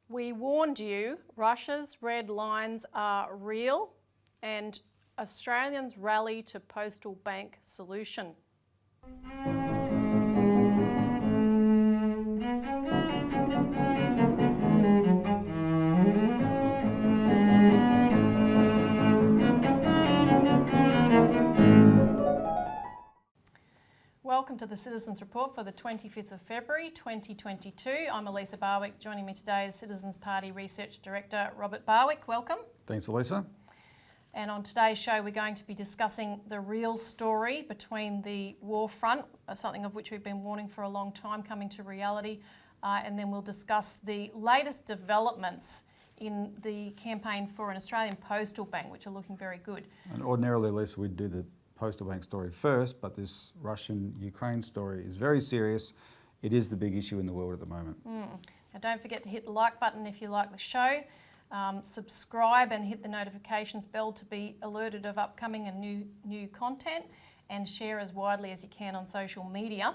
We warned you, Russia's red lines are real and Australians rally to postal bank solution. Welcome to the Citizens Report for the 25th of February 2022. I'm Elisa Barwick. Joining me today is Citizens Party Research Director Robert Barwick. Welcome. Thanks, Elisa. And on today's show, we're going to be discussing the real story between the war front, something of which we've been warning for a long time, coming to reality. And then we'll discuss the latest developments in the campaign for an Australian postal bank, which are looking very good. And ordinarily, Elisa, we'd do the postal bank story first, but this Russian-Ukraine story is very serious. It is the big issue in the world at the moment. Now don't forget to hit the like button if you like the show. Subscribe and hit the notifications bell to be alerted of upcoming and new content, and share as widely as you can on social media.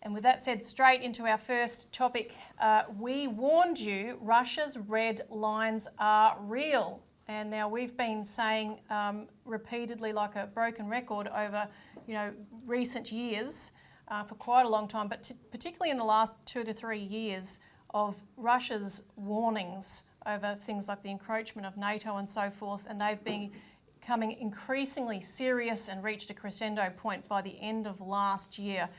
And with that said, straight into our first topic. We warned you, Russia's red lines are real. And now we've been saying repeatedly, like a broken record, over recent years for quite a long time, but particularly in the last 2 to 3 years, of Russia's warnings over things like the encroachment of NATO and so forth, and they've been becoming increasingly serious and reached a crescendo point by the end of last year,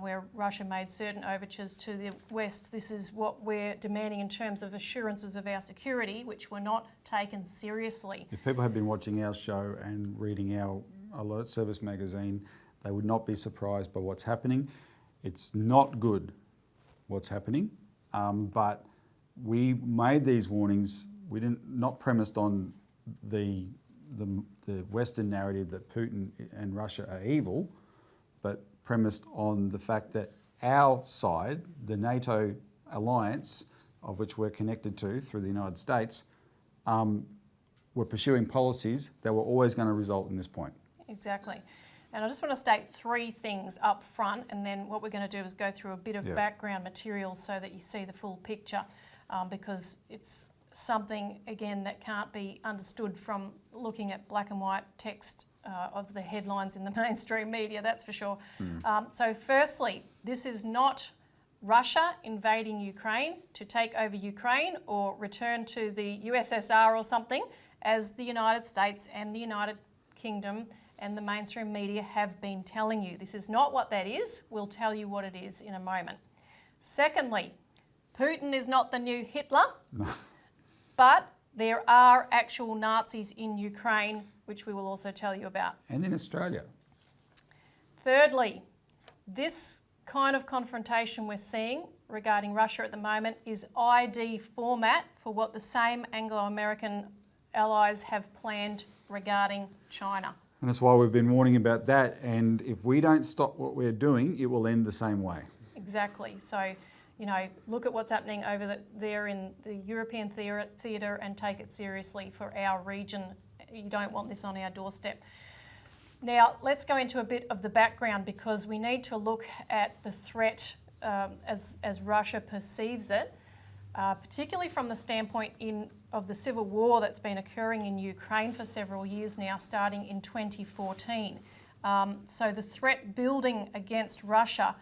where Russia made certain overtures to the West. This is what we're demanding in terms of assurances of our security, which were not taken seriously. If people have been watching our show and reading our Alert Service magazine, they would not be surprised by what's happening. It's not good what's happening, but we made these warnings. We not premised on the Western narrative that Putin and Russia are evil, but premised on the fact that our side, the NATO alliance, of which we're connected to through the United States, were pursuing policies that were always going to result in this point. Exactly. And I just want to state 3 things up front, and then what we're going to do is go through a bit of background material so that you see the full picture, because it's something, again, that can't be understood from looking at black and white text of the headlines in the mainstream media, that's for sure. So firstly, this is not Russia invading Ukraine to take over Ukraine or return to the USSR or something, as the United States and the United Kingdom and the mainstream media have been telling you. This is not what that is. We'll tell you what it is in a moment. Secondly, Putin is not the new Hitler, but there are actual Nazis in Ukraine, which we will also tell you about. And in Australia. Thirdly, this kind of confrontation we're seeing regarding Russia at the moment is ID format for what the same Anglo-American allies have planned regarding China. And that's why we've been warning about that. And if we don't stop what we're doing, it will end the same way. Exactly. So, look at what's happening over there in the European theatre and take it seriously for our region. You don't want this on our doorstep. Now, let's go into a bit of the background, because we need to look at the threat as Russia perceives it, particularly from the standpoint of the civil war that's been occurring in Ukraine for several years now, starting in 2014. So the threat building against Russia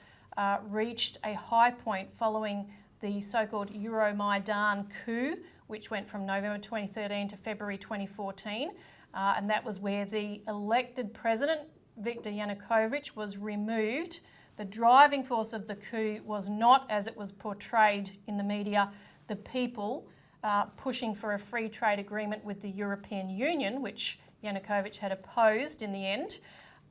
reached a high point following the so-called Euromaidan coup, which went from November 2013 to February 2014. And that was where the elected president, Viktor Yanukovych, was removed. The driving force of the coup was not, as it was portrayed in the media, the people pushing for a free trade agreement with the European Union, which Yanukovych had opposed in the end.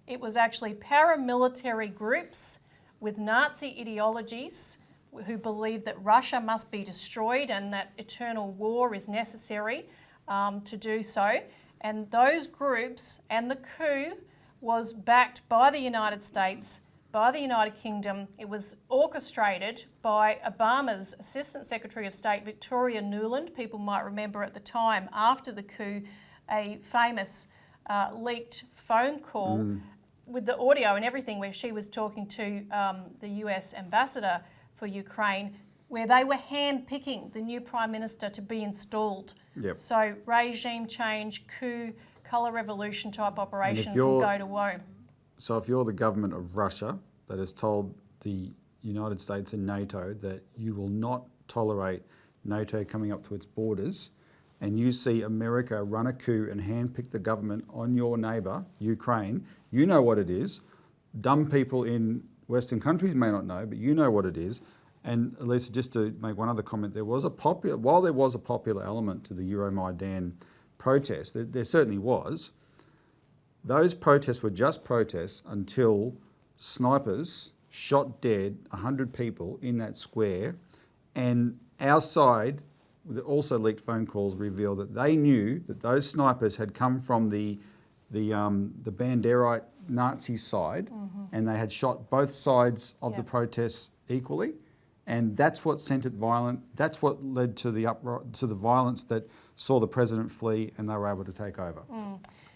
It was actually paramilitary groups with Nazi ideologies who believed that Russia must be destroyed and that eternal war is necessary to do so. And those groups and the coup was backed by the United States, by the United Kingdom. It was orchestrated by Obama's Assistant Secretary of State, Victoria Nuland. People might remember at the time, after the coup, a famous leaked phone call with the audio and everything, where she was talking to the US ambassador for Ukraine, where they were hand-picking the new Prime Minister to be installed. Yep. So regime change, coup, colour revolution type operation from you're- go to woe. So if you're the government of Russia that has told the United States and NATO that you will not tolerate NATO coming up to its borders, and you see America run a coup and handpick the government on your neighbour, Ukraine, you know what it is. Dumb people in Western countries may not know, but you know what it is. And Elisa, just to make one other comment, while there was a popular element to the Euromaidan protest, there certainly was, those protests were just protests until snipers shot dead 100 people in that square, and our side, also leaked phone calls revealed that they knew that those snipers had come from the Banderite Nazi side, and they had shot both sides of the protests equally, and that's what sent it violent. That's what led to the violence that saw the president flee, and they were able to take over.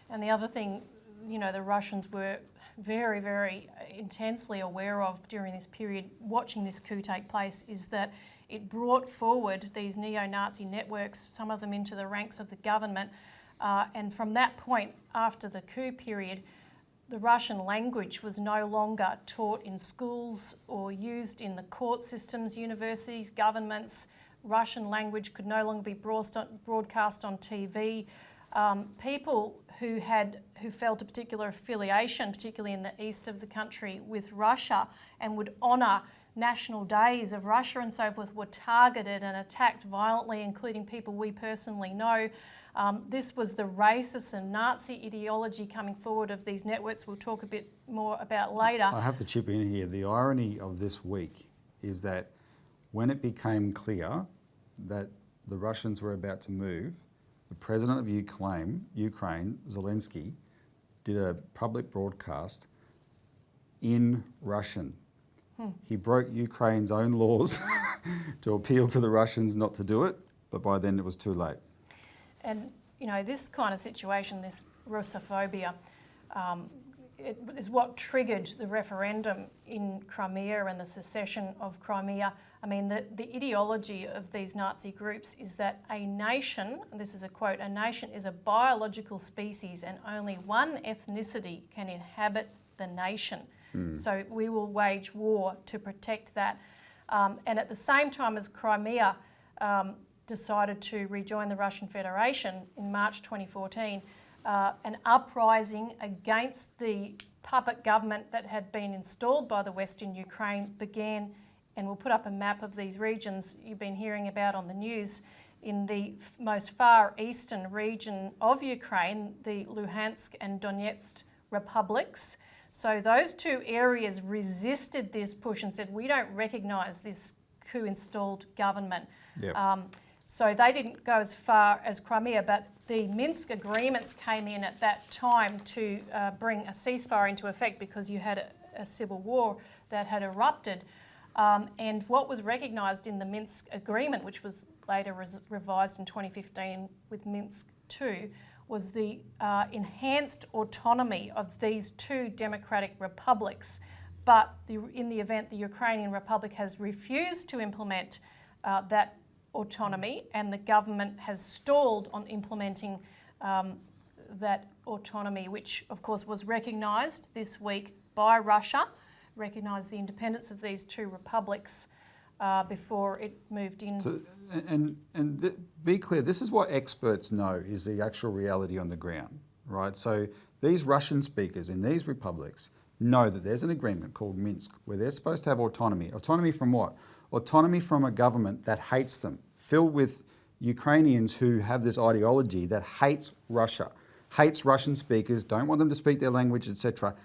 And the other thing, the Russians were very, very intensely aware of during this period, watching this coup take place, is that it brought forward these neo-Nazi networks, some of them into the ranks of the government. And from that point, after the coup period, the Russian language was no longer taught in schools or used in the court systems, universities, governments. Russian language could no longer be broadcast on TV. People who felt a particular affiliation, particularly in the east of the country, with Russia and would honour national days of Russia and so forth, were targeted and attacked violently, including people we personally know. This was the racist and Nazi ideology coming forward of these networks we'll talk a bit more about later. I have to chip in here. The irony of this week is that when it became clear that the Russians were about to move, the president of Ukraine, Zelensky, did a public broadcast in Russian. He broke Ukraine's own laws to appeal to the Russians not to do it, but by then it was too late. And, this kind of situation, this Russophobia, it is what triggered the referendum in Crimea and the secession of Crimea. I mean, the ideology of these Nazi groups is that a nation, and this is a quote, a nation is a biological species and only one ethnicity can inhabit the nation. So we will wage war to protect that. And at the same time as Crimea decided to rejoin the Russian Federation in March 2014, an uprising against the puppet government that had been installed by the Western Ukraine began, and we'll put up a map of these regions you've been hearing about on the news. In the most far eastern region of Ukraine, the Luhansk and Donetsk republics. So those two areas resisted this push and said, we don't recognise this coup-installed government. Yep. So they didn't go as far as Crimea, but the Minsk agreements came in at that time to bring a ceasefire into effect because you had a civil war that had erupted. And what was recognised in the Minsk agreement, which was later revised in 2015 with Minsk II, was the enhanced autonomy of these two democratic republics. But in the event the Ukrainian Republic has refused to implement that autonomy, and the government has stalled on implementing that autonomy, which of course was recognised this week by Russia, recognised the independence of these two republics before it moved in. So, be clear, this is what experts know is the actual reality on the ground, right? So these Russian speakers in these republics know that there's an agreement called Minsk where they're supposed to have autonomy. Autonomy from what? Autonomy from a government that hates them, filled with Ukrainians who have this ideology that hates Russia, hates Russian speakers, don't want them to speak their language, etc.,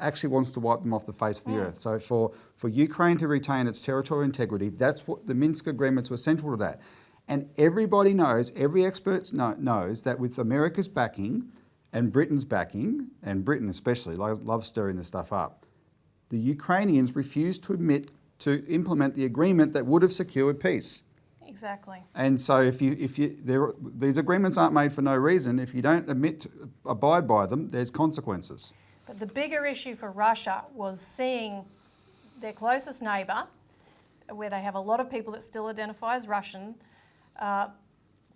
actually wants to wipe them off the face of the earth. So for Ukraine to retain its territorial integrity, that's what the Minsk agreements were central to that. And everybody knows, every expert knows that with America's backing and Britain's backing, and Britain especially, loves stirring this stuff up, the Ukrainians refused to implement the agreement that would have secured peace. Exactly. And so these agreements aren't made for no reason. If you don't abide by them, there's consequences. But the bigger issue for Russia was seeing their closest neighbour where they have a lot of people that still identify as Russian,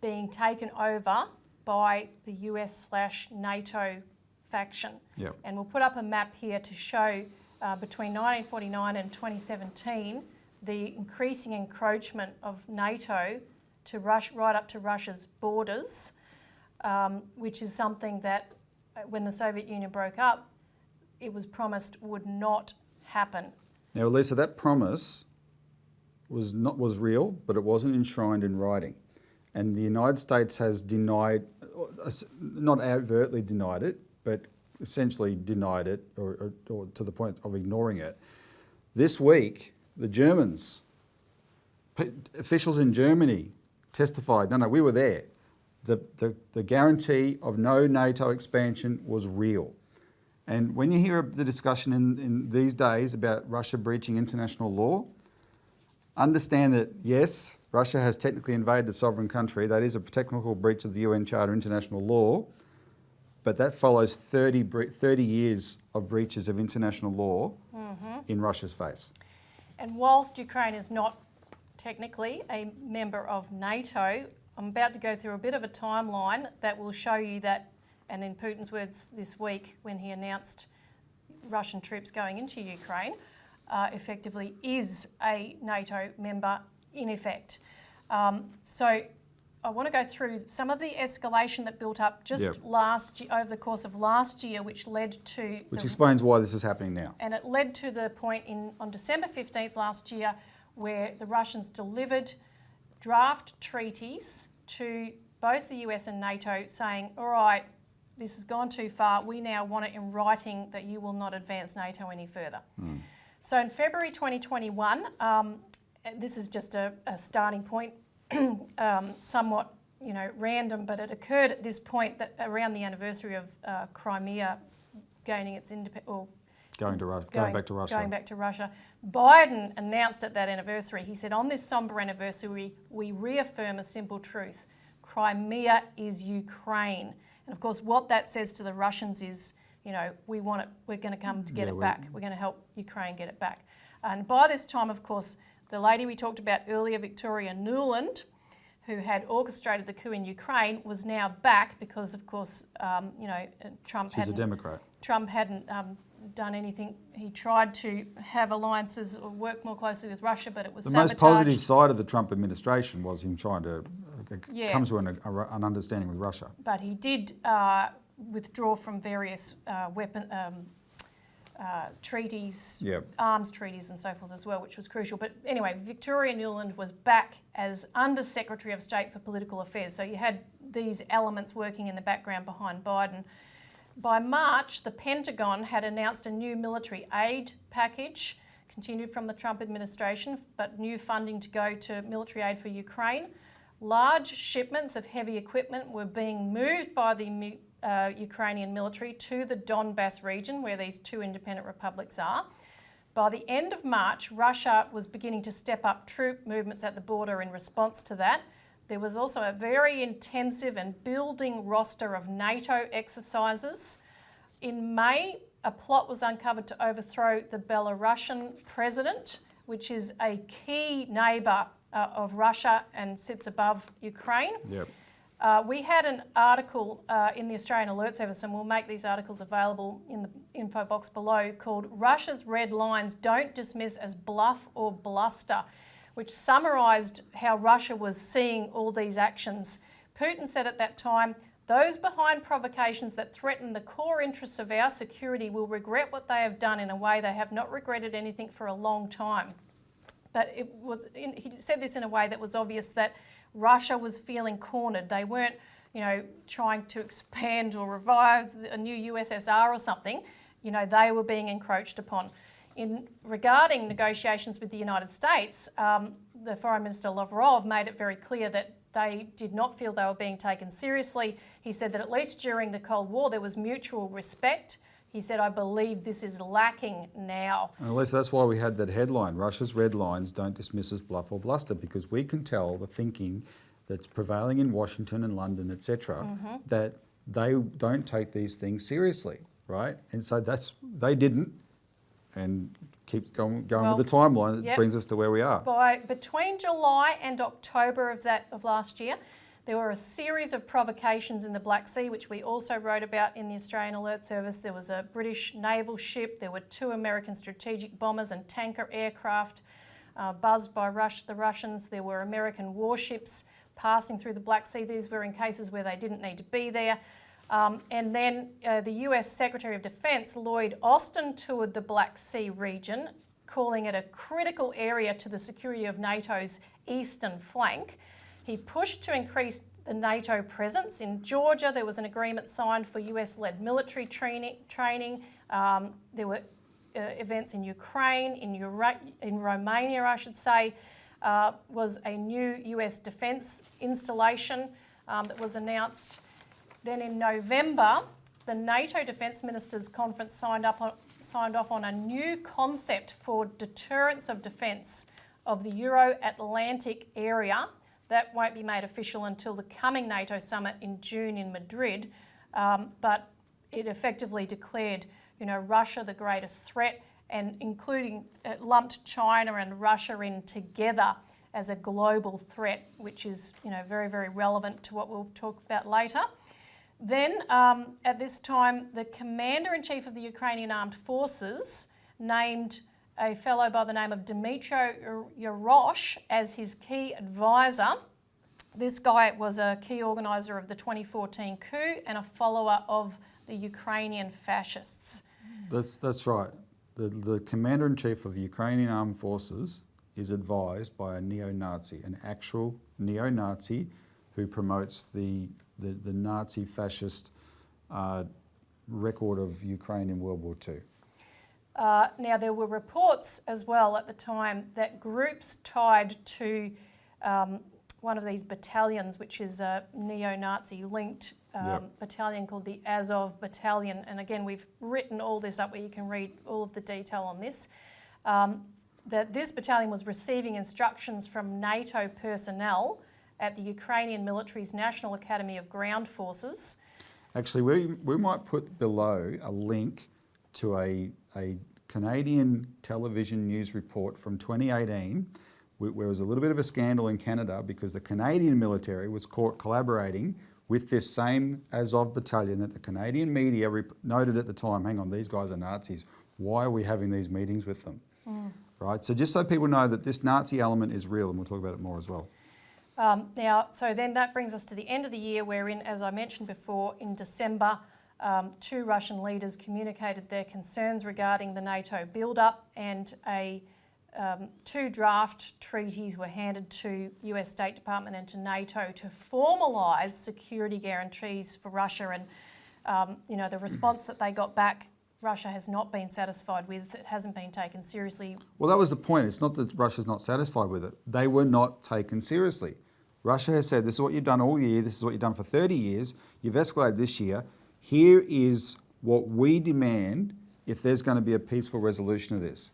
being taken over by the US/NATO faction. Yep. And we'll put up a map here to show between 1949 and 2017 the increasing encroachment of NATO to right up to Russia's borders, which is something that when the Soviet Union broke up, it was promised would not happen. Now, Elisa, that promise was real, but it wasn't enshrined in writing. And the United States has denied, not overtly denied it, but essentially denied it, or to the point of ignoring it. This week, the Germans, officials in Germany testified, no, we were there. The guarantee of no NATO expansion was real. And when you hear the discussion in these days about Russia breaching international law, understand that, yes, Russia has technically invaded a sovereign country. That is a technical breach of the UN Charter international law, but that follows 30 years of breaches of international law in Russia's face. And whilst Ukraine is not technically a member of NATO, I'm about to go through a bit of a timeline that will show you that, and in Putin's words this week when he announced Russian troops going into Ukraine, effectively is a NATO member in effect. So I want to go through some of the escalation that built up just over the course of last year, which led to... Which explains why this is happening now. And it led to the point on December 15th last year where the Russians delivered draft treaties to both the US and NATO saying, all right, this has gone too far. We now want it in writing that you will not advance NATO any further. So in February 2021, this is just a starting point, somewhat random, but it occurred at this point that around the anniversary of Crimea gaining its independence, Going back to Russia. Biden announced at that anniversary, he said, on this sombre anniversary, we reaffirm a simple truth. Crimea is Ukraine. And of course, what that says to the Russians is, we want it, we're going to come to get it back. We're going to help Ukraine get it back. And by this time, of course, the lady we talked about earlier, Victoria Nuland, who had orchestrated the coup in Ukraine, was now back because, of course, Trump She's a Democrat. Trump hadn't done anything. He tried to have alliances or work more closely with Russia, but it was sabotaged. The most positive side of the Trump administration was him trying to come to an understanding with Russia. But he did withdraw from various treaties, arms treaties and so forth as well, which was crucial. But anyway, Victoria Nuland was back as Under Secretary of State for Political Affairs. So you had these elements working in the background behind Biden. By March, the Pentagon had announced a new military aid package, continued from the Trump administration, but new funding to go to military aid for Ukraine. Large shipments of heavy equipment were being moved by the Ukrainian military to the Donbass region, where these two independent republics are. By the end of March, Russia was beginning to step up troop movements at the border in response to that. There was also a very intensive and building roster of NATO exercises. In May, a plot was uncovered to overthrow the Belarusian president, which is a key neighbour of Russia and sits above Ukraine. We had an article in the Australian Alert Service, and we'll make these articles available in the info box below, called Russia's Red Lines Don't Dismiss as Bluff or Bluster, which summarised how Russia was seeing all these actions. Putin said at that time, those behind provocations that threaten the core interests of our security will regret what they have done in a way they have not regretted anything for a long time. But he said this in a way that was obvious that Russia was feeling cornered. They weren't, trying to expand or revive a new USSR or something. They were being encroached upon. Regarding negotiations with the United States, the Foreign Minister Lavrov made it very clear that they did not feel they were being taken seriously. He said that at least during the Cold War there was mutual respect. He said, I believe this is lacking now. And Elisa, that's why we had that headline, Russia's red lines don't dismiss as bluff or bluster, because we can tell the thinking that's prevailing in Washington and London, etc., that they don't take these things seriously, right? And so they didn't. And keep going Well, with the timeline. It yep. brings us to where we are. Between July and October of last year, there were a series of provocations in the Black Sea, which we also wrote about in the Australian Alert Service. There was a British naval ship, there were 2 American strategic bombers and tanker aircraft buzzed by the Russians. There were American warships passing through the Black Sea. These were in cases where they didn't need to be there. And then the US Secretary of Defence, Lloyd Austin, toured the Black Sea region, calling it a critical area to the security of NATO's eastern flank. He pushed to increase the NATO presence. In Georgia, there was an agreement signed for US-led military training. There were events in Ukraine, in Romania, I should say, was a new US defence installation that was announced. Then in November, the NATO Defence Ministers Conference signed off on a new concept for deterrence of defence of the Euro-Atlantic area. That won't be made official until the coming NATO summit in June in Madrid, but it effectively declared, Russia the greatest threat, and including lumped China and Russia in together as a global threat, which is, very, very relevant to what we'll talk about later. Then, at this time, the Commander-in-Chief of the Ukrainian Armed Forces named a fellow by the name of Dmytro Yarosh as his key advisor. This guy was a key organiser of the 2014 coup and a follower of the Ukrainian fascists. That's right. The Commander-in-Chief of the Ukrainian Armed Forces is advised by a neo-Nazi, an actual neo-Nazi who promotes the Nazi fascist record of Ukraine in World War II. Now, there were reports as well at the time that groups tied to one of these battalions, which is a neo-Nazi linked battalion called the Azov Battalion. And again, we've written all this up where you can read all of the detail on this. That this battalion was receiving instructions from NATO personnel at the Ukrainian military's National Academy of Ground Forces. Actually, we might put below a link to a Canadian television news report from 2018 where there was a little bit of a scandal in Canada because the Canadian military was caught collaborating with this same Azov battalion that the Canadian media noted at the time, hang on, these guys are Nazis. Why are we having these meetings with them? Right? So just so people know that this Nazi element is real, and we'll talk about it more as well. So then that brings us to the end of the year wherein, as I mentioned before, in December, 2 Russian leaders communicated their concerns regarding the NATO build-up, and 2 draft treaties were handed to US State Department and to NATO to formalise security guarantees for Russia. And, the response that they got back, Russia has not been satisfied with. It hasn't been taken seriously. Well, that was the point. It's not that Russia's not satisfied with it. They were not taken seriously. Russia has said, this is what you've done all year, this is what you've done for 30 years, you've escalated this year. Here is what we demand if there's going to be a peaceful resolution of this.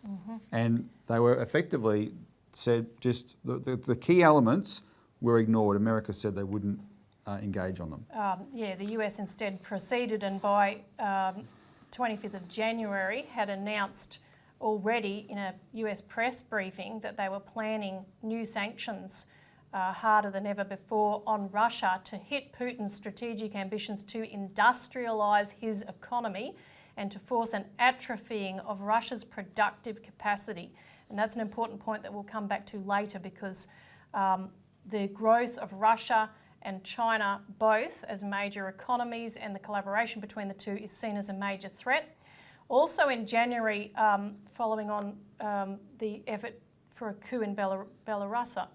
And they were effectively said just the key elements were ignored. America said they wouldn't engage on them. The US instead proceeded, and by 25th of January had announced already in a US press briefing that they were planning new sanctions harder than ever before on Russia to hit Putin's strategic ambitions to industrialise his economy and to force an atrophying of Russia's productive capacity. And that's an important point that we'll come back to later, because the growth of Russia and China, both as major economies, and the collaboration between the two is seen as a major threat. Also in January, following on the effort for a coup in Belarus.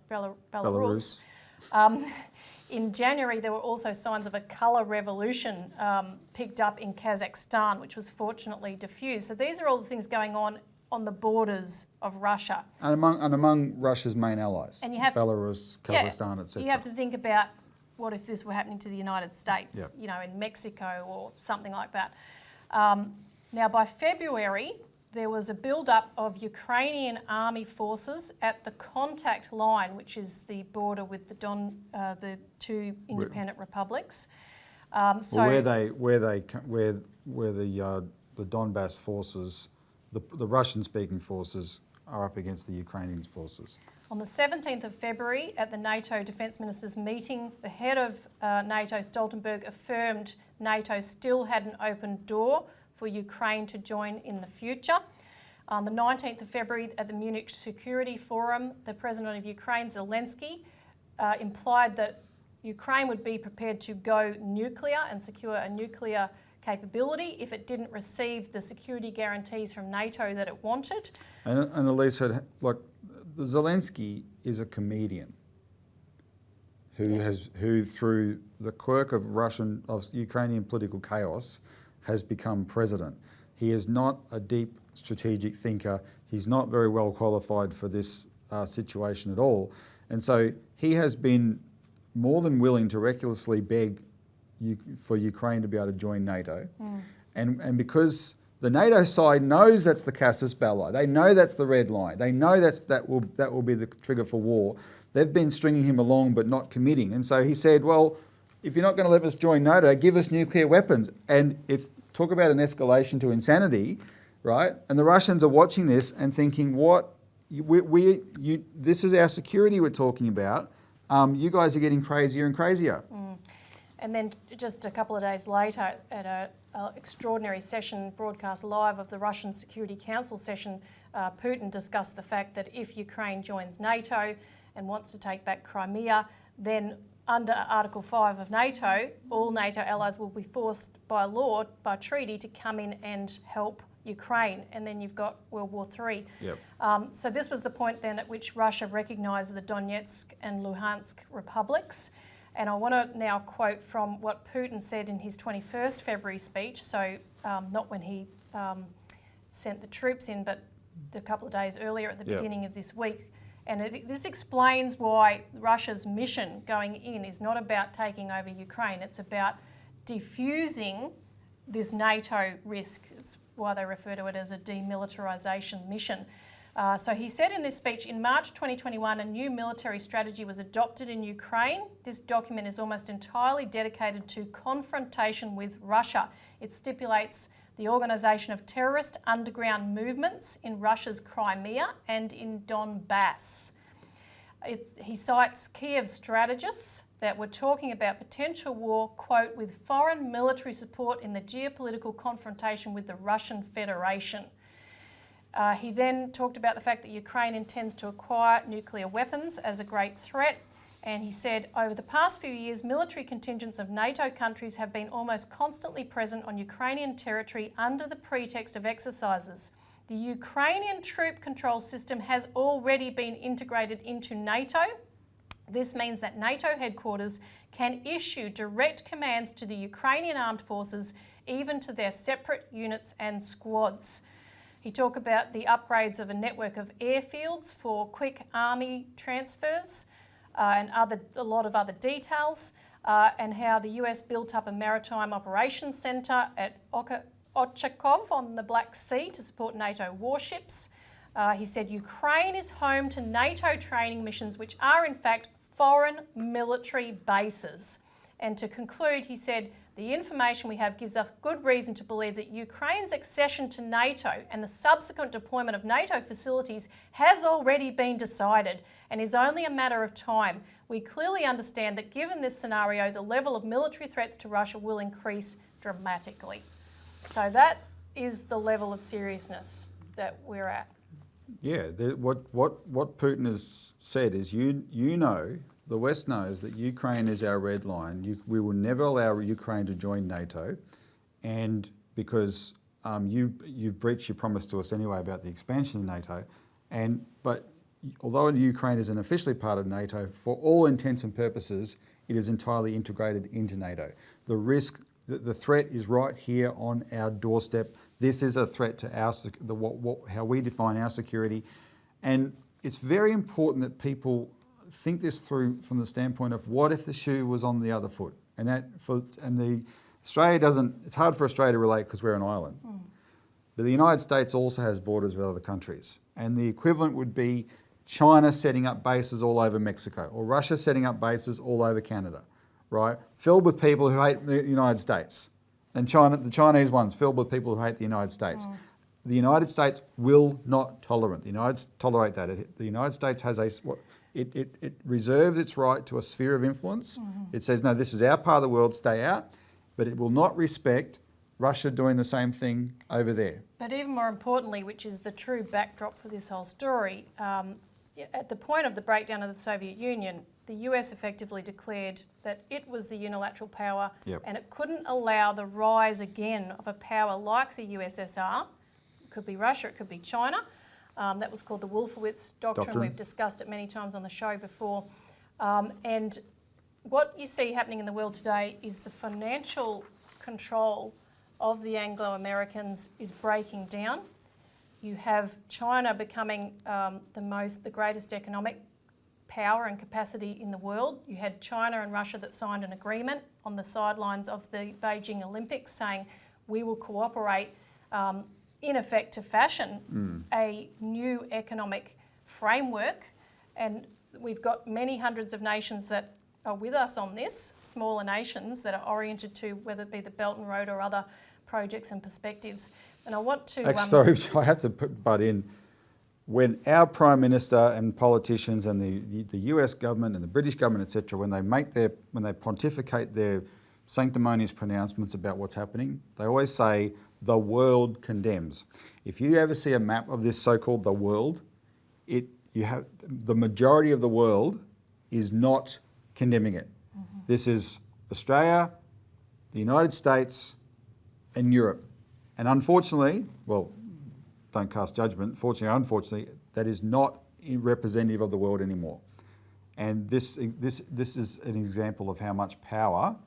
In January, there were also signs of a colour revolution picked up in Kazakhstan, which was fortunately diffused. So these are all the things going on the borders of Russia. And among Russia's main allies, and you have Belarus, Kazakhstan, etc. You have to think about what if this were happening to the United States, in Mexico or something like that. Now, by February, there was a build-up of Ukrainian army forces at the contact line, which is the border with the 2 independent republics. Where the Donbass forces the Russian-speaking forces are up against the Ukrainian forces. On the 17th of February, at the NATO Defence Ministers meeting, the head of NATO, Stoltenberg, affirmed NATO still had an open door for Ukraine to join in the future. On the 19th of February, at the Munich Security Forum, the President of Ukraine, Zelensky, implied that Ukraine would be prepared to go nuclear and secure a nuclear capability if it didn't receive the security guarantees from NATO that it wanted. And Elisa, like, Zelensky is a comedian who through the quirk of Ukrainian political chaos has become president. He is not a deep strategic thinker. He's not very well qualified for this situation at all. And so he has been more than willing to recklessly beg for Ukraine to be able to join NATO. And because the NATO side knows that's the casus belli, they know that's the red line, they know that will be the trigger for war, they've been stringing him along but not committing. And so he said, well, if you're not going to let us join NATO, give us nuclear weapons. And talk about an escalation to insanity, right? And the Russians are watching this and thinking, what? This is our security we're talking about. You guys are getting crazier and crazier. And then just a couple of days later, at an extraordinary session broadcast live of the Russian Security Council session, Putin discussed the fact that if Ukraine joins NATO and wants to take back Crimea, then under Article 5 of NATO, all NATO allies will be forced by law, by treaty, to come in and help Ukraine. And then you've got World War III. Yep. So this was the point then at which Russia recognised the Donetsk and Luhansk republics. And I want to now quote from what Putin said in his 21st February speech, so not when he sent the troops in, but a couple of days earlier at the beginning of this week. And this explains why Russia's mission going in is not about taking over Ukraine, it's about diffusing this NATO risk. It's why they refer to it as a demilitarisation mission. So he said in this speech, in March 2021, a new military strategy was adopted in Ukraine. This document is almost entirely dedicated to confrontation with Russia. It stipulates the organisation of terrorist underground movements in Russia's Crimea and in Donbass. He cites Kiev strategists that were talking about potential war, quote, with foreign military support in the geopolitical confrontation with the Russian Federation. He then talked about the fact that Ukraine intends to acquire nuclear weapons as a great threat. And he said, over the past few years, military contingents of NATO countries have been almost constantly present on Ukrainian territory under the pretext of exercises. The Ukrainian troop control system has already been integrated into NATO. This means that NATO headquarters can issue direct commands to the Ukrainian armed forces, even to their separate units and squads. He talked about the upgrades of a network of airfields for quick army transfers, and a lot of other details, and how the US built up a maritime operations centre at Ochakov on the Black Sea to support NATO warships. He said Ukraine is home to NATO training missions, which are in fact foreign military bases. And to conclude, he said, the information we have gives us good reason to believe that Ukraine's accession to NATO and the subsequent deployment of NATO facilities has already been decided and is only a matter of time. We clearly understand that given this scenario, the level of military threats to Russia will increase dramatically. So that is the level of seriousness that we're at. Yeah, what Putin has said is, you know, the West knows that Ukraine is our red line. We will never allow Ukraine to join NATO, and because you've breached your promise to us anyway about the expansion of NATO, but although Ukraine isn't officially part of NATO, for all intents and purposes, it is entirely integrated into NATO. The risk, the threat is right here on our doorstep. This is a threat to how we define our security, and it's very important that people think this through from the standpoint of what if the shoe was on the other foot, Australia doesn't. It's hard for Australia to relate because we're an island, but the United States also has borders with other countries, and the equivalent would be China setting up bases all over Mexico or Russia setting up bases all over Canada, right? Filled with people who hate the United States, and the Chinese ones filled with people who hate the United States. the United States will not tolerate that. The United States has it reserves its right to a sphere of influence. It says, no, this is our part of the world, stay out, but it will not respect Russia doing the same thing over there. But even more importantly, which is the true backdrop for this whole story, at the point of the breakdown of the Soviet Union, the US effectively declared that it was the unilateral power, and it couldn't allow the rise again of a power like the USSR. It could be Russia, it could be China. That was called the Wolfowitz Doctrine. We've discussed it many times on the show before. And what you see happening in the world today is the financial control of the Anglo-Americans is breaking down. You have China becoming the greatest economic power and capacity in the world. You had China and Russia that signed an agreement on the sidelines of the Beijing Olympics saying we will cooperate in effect to fashion a new economic framework. And we've got many hundreds of nations that are with us on this, smaller nations that are oriented to whether it be the Belt and Road or other projects and perspectives. And I want to... sorry, I have to butt in. When our Prime Minister and politicians and the US government and the British government, etc., when they pontificate their sanctimonious pronouncements about what's happening, they always say the world condemns. If you ever see a map of this so-called the world, the majority of the world is not condemning it. This is Australia, the United States, and Europe. And unfortunately, well, don't cast judgment, fortunately or unfortunately, that is not representative of the world anymore. And this is an example of how much power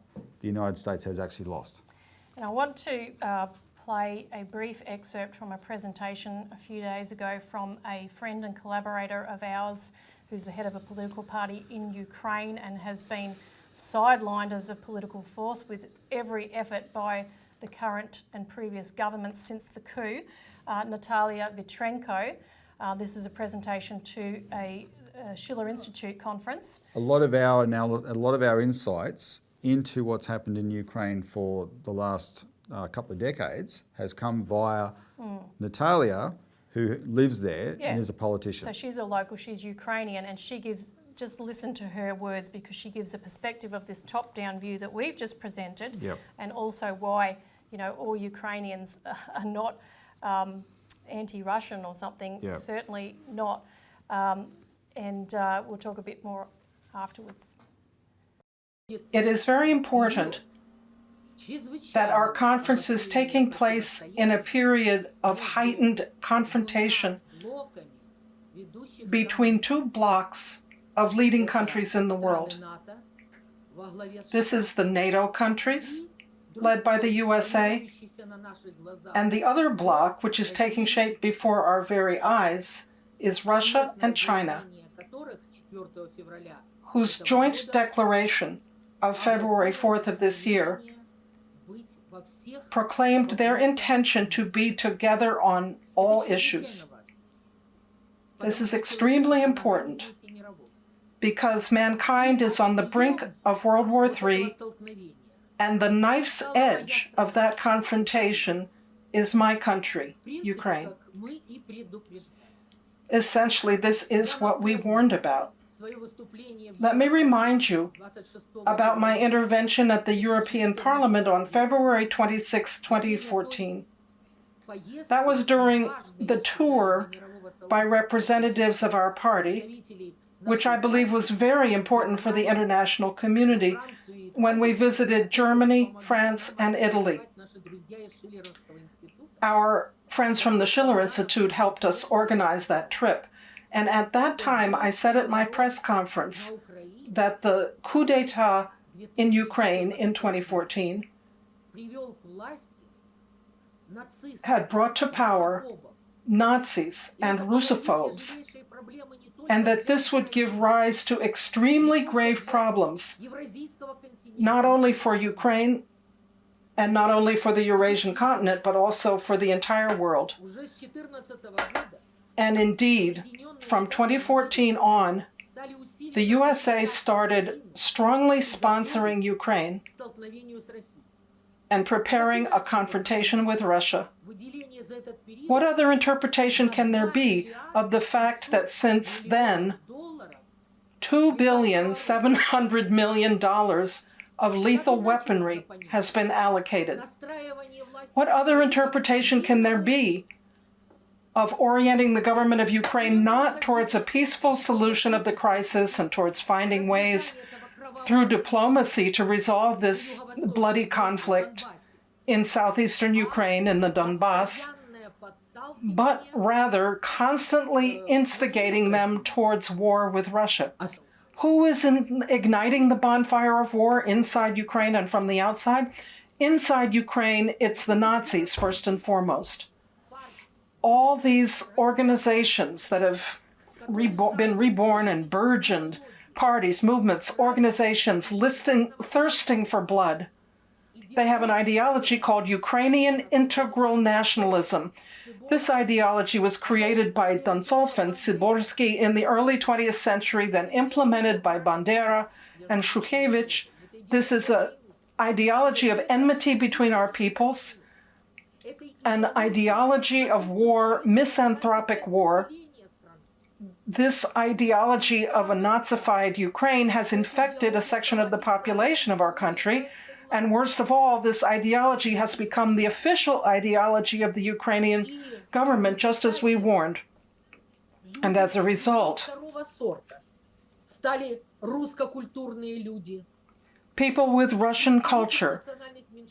the United States has actually lost. And I want to play a brief excerpt from a presentation a few days ago from a friend and collaborator of ours who's the head of a political party in Ukraine and has been sidelined as a political force with every effort by the current and previous governments since the coup, Natalia Vitrenko. This is a presentation to a Schiller Institute conference. A lot of our insights into what's happened in Ukraine for the last couple of decades has come via Natalia, who lives there and is a politician. So she's a local, she's Ukrainian, and she gives, just listen to her words, because she gives a perspective of this top-down view that we've just presented, and also why, all Ukrainians are not anti-Russian or something, certainly not. And we'll talk a bit more afterwards. It is very important that our conference is taking place in a period of heightened confrontation between two blocs of leading countries in the world. This is the NATO countries, led by the USA, and the other bloc, which is taking shape before our very eyes, is Russia and China, whose joint declaration of February 4th of this year proclaimed their intention to be together on all issues. This is extremely important because mankind is on the brink of World War III, and the knife's edge of that confrontation is my country, Ukraine. Essentially, this is what we warned about. Let me remind you about my intervention at the European Parliament on February 26, 2014. That was during the tour by representatives of our party, which I believe was very important for the international community, when we visited Germany, France, and Italy. Our friends from the Schiller Institute helped us organize that trip. And at that time, I said at my press conference that the coup d'etat in Ukraine in 2014 had brought to power Nazis and Russophobes, and that this would give rise to extremely grave problems, not only for Ukraine and not only for the Eurasian continent, but also for the entire world. And indeed, from 2014 on, the USA started strongly sponsoring Ukraine and preparing a confrontation with Russia. What other interpretation can there be of the fact that since then, $2.7 billion of lethal weaponry has been allocated? What other interpretation can there be of orienting the government of Ukraine not towards a peaceful solution of the crisis and towards finding ways through diplomacy to resolve this bloody conflict in southeastern Ukraine in the Donbass, but rather constantly instigating them towards war with Russia? Who is igniting the bonfire of war inside Ukraine and from the outside? Inside Ukraine, it's the Nazis first and foremost. All these organizations that have been reborn and burgeoned, parties, movements, organizations thirsting for blood. They have an ideology called Ukrainian integral nationalism. This ideology was created by Dontsov and Siborsky in the early 20th century, then implemented by Bandera and Shukhevich. This is an ideology of enmity between our peoples, an ideology of war, misanthropic war. This ideology of a Nazified Ukraine has infected a section of the population of our country. And worst of all, this ideology has become the official ideology of the Ukrainian government, just as we warned. And as a result, people with Russian culture,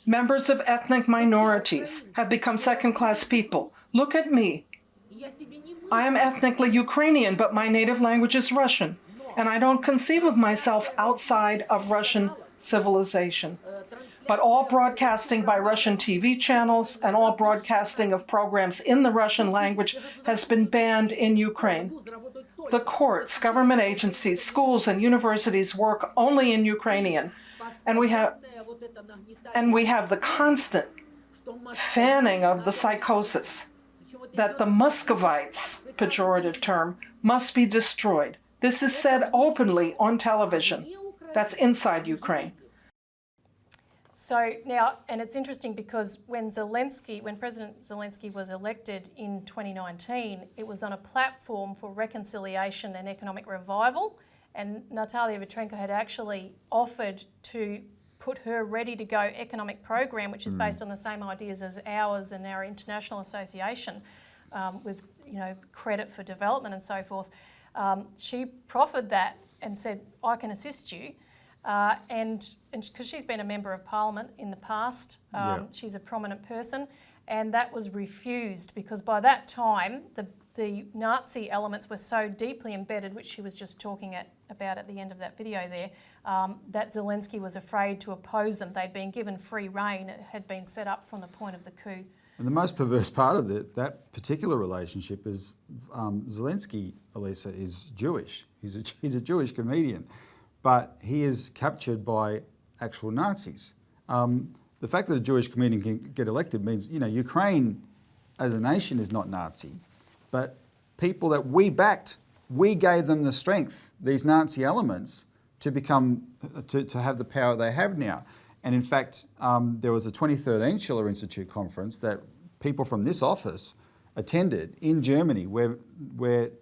members of ethnic minorities, have become second-class people. Look at me. I am ethnically Ukrainian, but my native language is Russian, and I don't conceive of myself outside of Russian civilization. But all broadcasting by Russian TV channels and all broadcasting of programs in the Russian language has been banned in Ukraine. The courts, government agencies, schools, and universities work only in Ukrainian. And we have the constant fanning of the psychosis that the Muscovites, pejorative term, must be destroyed. This is said openly on television. That's inside Ukraine. So now, and it's interesting because when President Zelensky was elected in 2019, it was on a platform for reconciliation and economic revival, and Natalia Vitrenko had actually offered to put her ready-to-go economic program, which is based on the same ideas as ours and our international association, with credit for development and so forth. She proffered that and said, "I can assist you." And because she's been a member of parliament in the past, she's a prominent person, and that was refused because by that time the Nazi elements were so deeply embedded, which she was just talking about at the end of that video there, that Zelensky was afraid to oppose them. They'd been given free rein. It had been set up from the point of the coup. And the most perverse part of that particular relationship is Zelensky, Elisa, is Jewish. He's a Jewish comedian. But he is captured by actual Nazis. The fact that a Jewish comedian can get elected means, Ukraine as a nation is not Nazi, but people that we backed, we gave them the strength, these Nazi elements, to have the power they have now. And in fact, there was a 2013 Schiller Institute conference that people from this office attended in Germany, where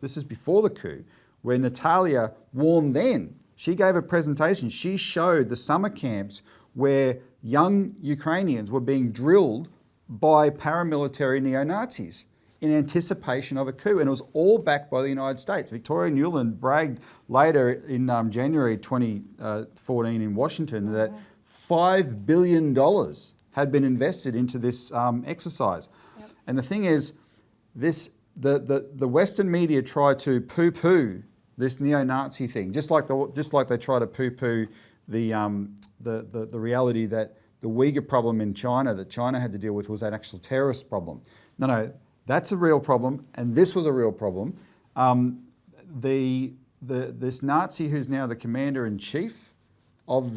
this is before the coup, where Natalia warned then. She gave a presentation. She showed the summer camps where young Ukrainians were being drilled by paramilitary neo-Nazis in anticipation of a coup. And it was all backed by the United States. Victoria Nuland bragged later in January 2014 in Washington that $5 billion had been invested into this exercise. Yep. And the thing is, the Western media tried to poo-poo this neo-Nazi thing, just like they try to poo-poo the reality that the Uyghur problem in China that China had to deal with was an actual terrorist problem. No, that's a real problem, and this was a real problem. This Nazi who's now the commander-in-chief of or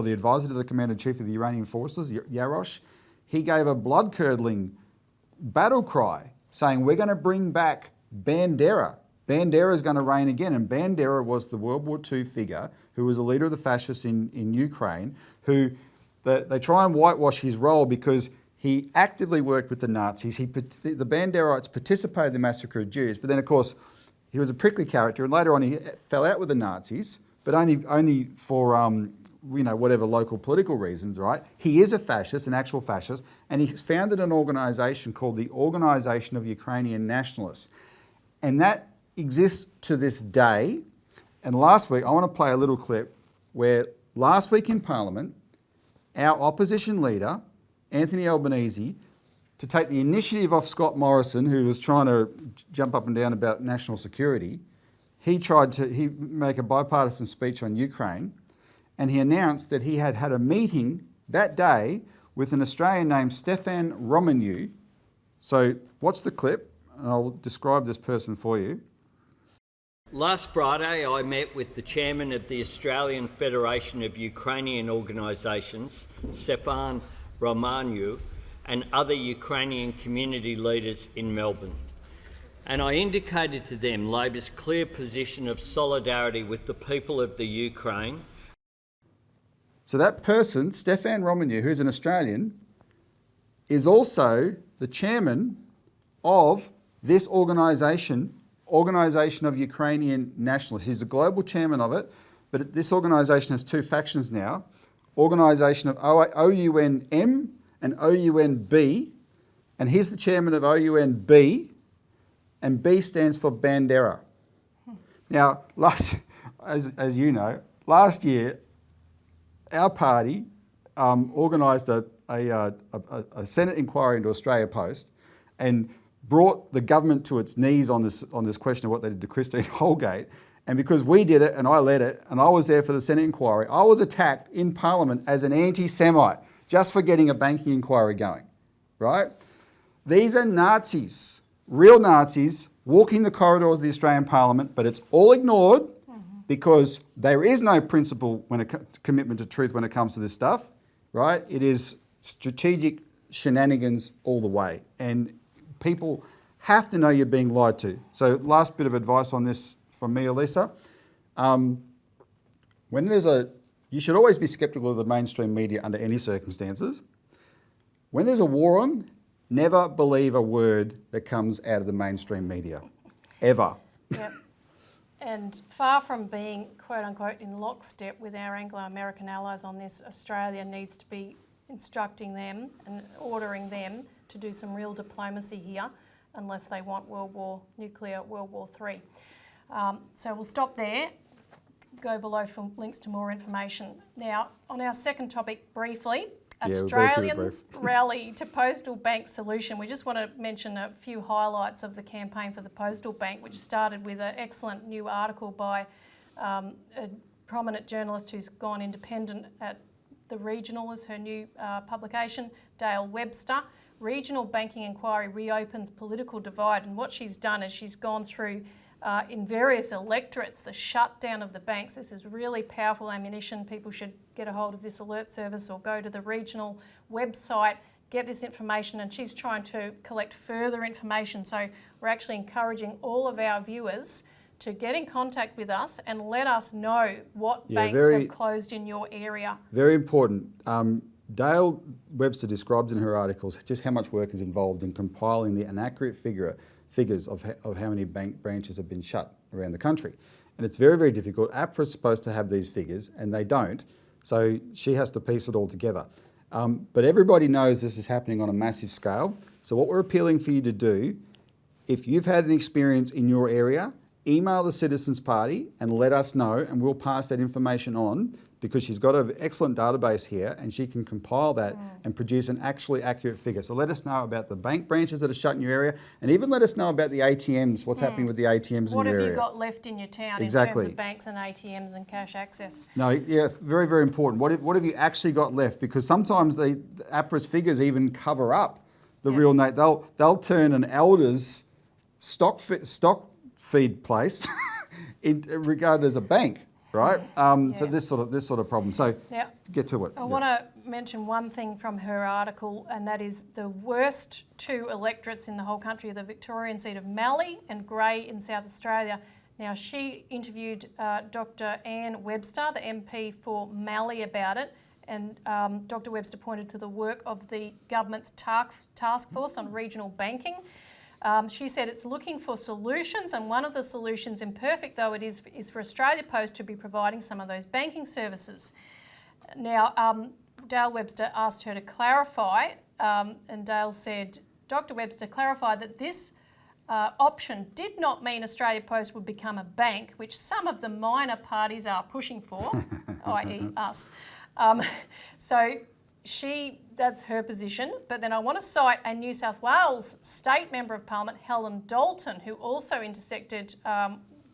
the advisor to the commander-in-chief of the Iranian forces, Yarosh, he gave a blood-curdling battle cry saying, "We're going to bring back Bandera. Bandera is going to reign again." And Bandera was the World War II figure who was a leader of the fascists in Ukraine, who they try and whitewash his role because he actively worked with the Nazis. The Banderites participated in the massacre of Jews, but then, of course, he was a prickly character, and later on he fell out with the Nazis, but only for whatever local political reasons, right? He is a fascist, an actual fascist, and he founded an organisation called the Organisation of Ukrainian Nationalists, and that exists to this day. And last week, I want to play a little clip where last week in Parliament, our opposition leader, Anthony Albanese, to take the initiative off Scott Morrison, who was trying to jump up and down about national security, he make a bipartisan speech on Ukraine, and he announced that he had had a meeting that day with an Australian named Stefan Romaniw. So watch the clip, and I'll describe this person for you. Last Friday, I met with the chairman of the Australian Federation of Ukrainian Organisations, Stefan Romaniw, and other Ukrainian community leaders in Melbourne. And I indicated to them Labor's clear position of solidarity with the people of the Ukraine. So that person, Stefan Romaniw, who's an Australian, is also the chairman of this organisation of Ukrainian Nationalists. He's the global chairman of it, but this organisation has two factions now. Organisation of OUN-M and OUN-B, and he's the chairman of OUN-B, and B stands for Bandera. Now, as you know, last year, our party organised a Senate inquiry into Australia Post and brought the government to its knees on this question of what they did to Christine Holgate. And because we did it and I led it and I was there for the Senate inquiry, I was attacked in Parliament as an anti-Semite just for getting a banking inquiry going, right? These are Nazis, real Nazis, walking the corridors of the Australian Parliament, but it's all ignored because there is no principle commitment to truth when it comes to this stuff, right? It is strategic shenanigans all the way. And people have to know you're being lied to. So last bit of advice on this from me, Elisa. You should always be sceptical of the mainstream media under any circumstances. When there's a war on, never believe a word that comes out of the mainstream media, ever. Yep. And far from being, quote unquote, in lockstep with our Anglo-American allies on this, Australia needs to be instructing them and ordering them to do some real diplomacy here unless they want nuclear World War III. So we'll stop there, go below for links to more information. Now, on our second topic, briefly, Australians rally to postal bank solution. We just want to mention a few highlights of the campaign for the postal bank, which started with an excellent new article by a prominent journalist who's gone independent at The Regional is her new publication, Dale Webster. Regional banking inquiry reopens political divide, and what she's done is she's gone through in various electorates the shutdown of the banks. This is really powerful ammunition. People should get a hold of this alert service or go to the regional website, get this information, and she's trying to collect further information. So we're actually encouraging all of our viewers to get in contact with us and let us know what banks have closed in your area. Very important. Dale Webster describes in her articles just how much work is involved in compiling an accurate figures of how many bank branches have been shut around the country. And it's very, very difficult. APRA's supposed to have these figures and they don't. So she has to piece it all together. But everybody knows this is happening on a massive scale. So what we're appealing for you to do, if you've had an experience in your area, email the Citizens Party and let us know, and we'll pass that information on, because she's got an excellent database here and she can compile that and produce an actually accurate figure. So let us know about the bank branches that are shut in your area, and even let us know about the ATMs, what's happening with the ATMs in your area. What have you got left in your town in terms of banks and ATMs and cash access? No, yeah, very, very important. What have you actually got left? Because sometimes the APRA's figures even cover up the real name. They'll turn an Elders stock feed place regarded as a bank. Right, so this sort of problem. So get to it. I want to mention one thing from her article, and that is the worst two electorates in the whole country are the Victorian seat of Mallee and Grey in South Australia. Now, she interviewed Dr. Anne Webster, the MP for Mallee, about it, And Dr. Webster pointed to the work of the government's task force on regional banking. She said it's looking for solutions, and one of the solutions, imperfect though it is for Australia Post to be providing some of those banking services. Now, Dale Webster asked her to clarify, and Dale said, Dr. Webster clarified that this option did not mean Australia Post would become a bank, which some of the minor parties are pushing for, i.e. us. So that's her position. But then I want to cite a New South Wales State Member of Parliament, Helen Dalton, who also intersected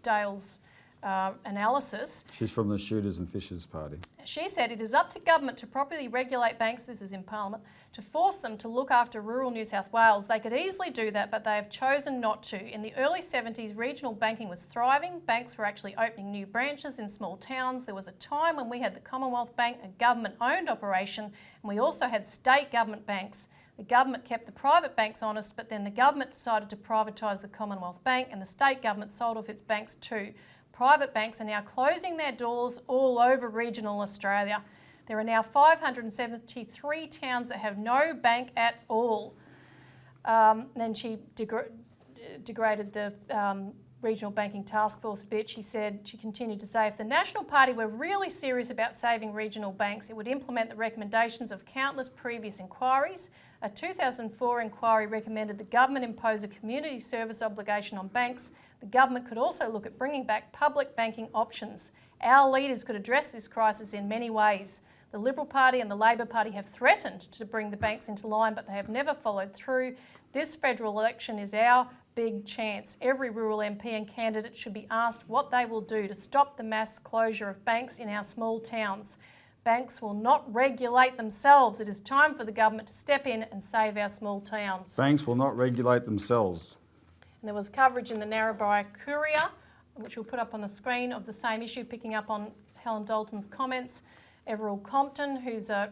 Dale's analysis. She's from the Shooters and Fishers Party. She said it is up to government to properly regulate banks, this is in Parliament, to force them to look after rural New South Wales. They could easily do that, but they have chosen not to. In the early 70s, regional banking was thriving. Banks were actually opening new branches in small towns. There was a time when we had the Commonwealth Bank, a government-owned operation, and we also had state government banks. The government kept the private banks honest, but then the government decided to privatise the Commonwealth Bank, and the state government sold off its banks too. Private banks are now closing their doors all over regional Australia. There are now 573 towns that have no bank at all. Then she degraded the Regional Banking Task Force a bit. She continued to say, if the National Party were really serious about saving regional banks, it would implement the recommendations of countless previous inquiries. A 2004 inquiry recommended the government impose a community service obligation on banks. The government could also look at bringing back public banking options. Our leaders could address this crisis in many ways. The Liberal Party and the Labor Party have threatened to bring the banks into line, but they have never followed through. This federal election is our big chance. Every rural MP and candidate should be asked what they will do to stop the mass closure of banks in our small towns. Banks will not regulate themselves. It is time for the government to step in and save our small towns. Banks will not regulate themselves. And there was coverage in the Narrabri Courier, which we'll put up on the screen, of the same issue, picking up on Helen Dalton's comments. Everald Compton, who's a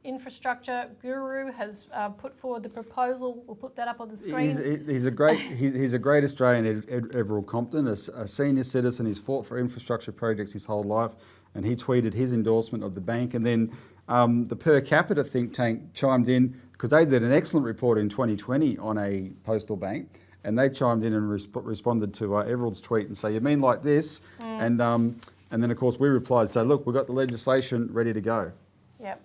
infrastructure guru, has put forward the proposal. We'll put that up on the screen. He's a great Australian, Everald Compton, a senior citizen. He's fought for infrastructure projects his whole life, and he tweeted his endorsement of the bank. And then the per capita think tank chimed in, because they did an excellent report in 2020 on a postal bank, and they chimed in and responded to Everald's tweet and say, you mean like this? And then, of course, we replied, say, look, we've got the legislation ready to go. Yep.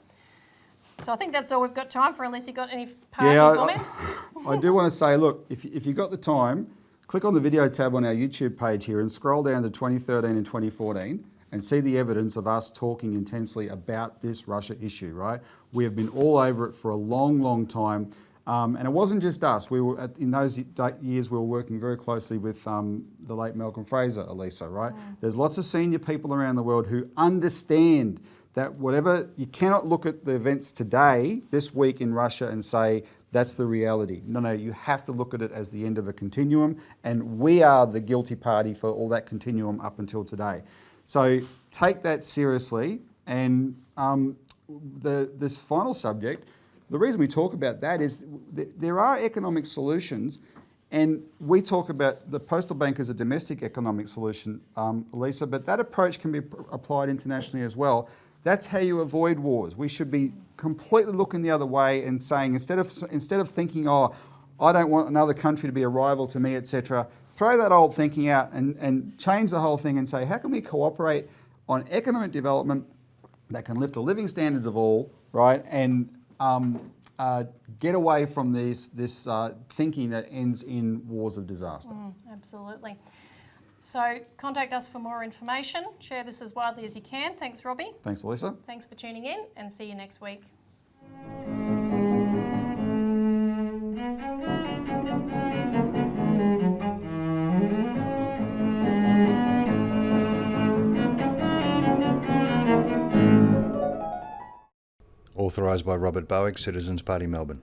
So I think that's all we've got time for, unless you've got any parting comments. I do want to say, look, if you've got the time, click on the video tab on our YouTube page here and scroll down to 2013 and 2014 and see the evidence of us talking intensely about this Russia issue, right? We have been all over it for a long, long time. And it wasn't just us. We were in those years we were working very closely with the late Malcolm Fraser, Elisa, right? There's lots of senior people around the world who understand that whatever, you cannot look at the events today, this week in Russia, and say that's the reality. No, you have to look at it as the end of a continuum, and we are the guilty party for all that continuum up until today. So take that seriously. And this final subject, the reason we talk about that is there are economic solutions, and we talk about the postal bank as a domestic economic solution, Elisa, but that approach can be applied internationally as well. That's how you avoid wars. We should be completely looking the other way and saying, instead of thinking, oh, I don't want another country to be a rival to me, etc., throw that old thinking out and change the whole thing and say, how can we cooperate on economic development that can lift the living standards of all, right, and get away from this thinking that ends in wars of disaster. Absolutely. So contact us for more information. Share this as widely as you can. Thanks, Robbie. Thanks, Elisa. Thanks for tuning in, and see you next week. Authorised by Robert Barwick, Citizens Party, Melbourne.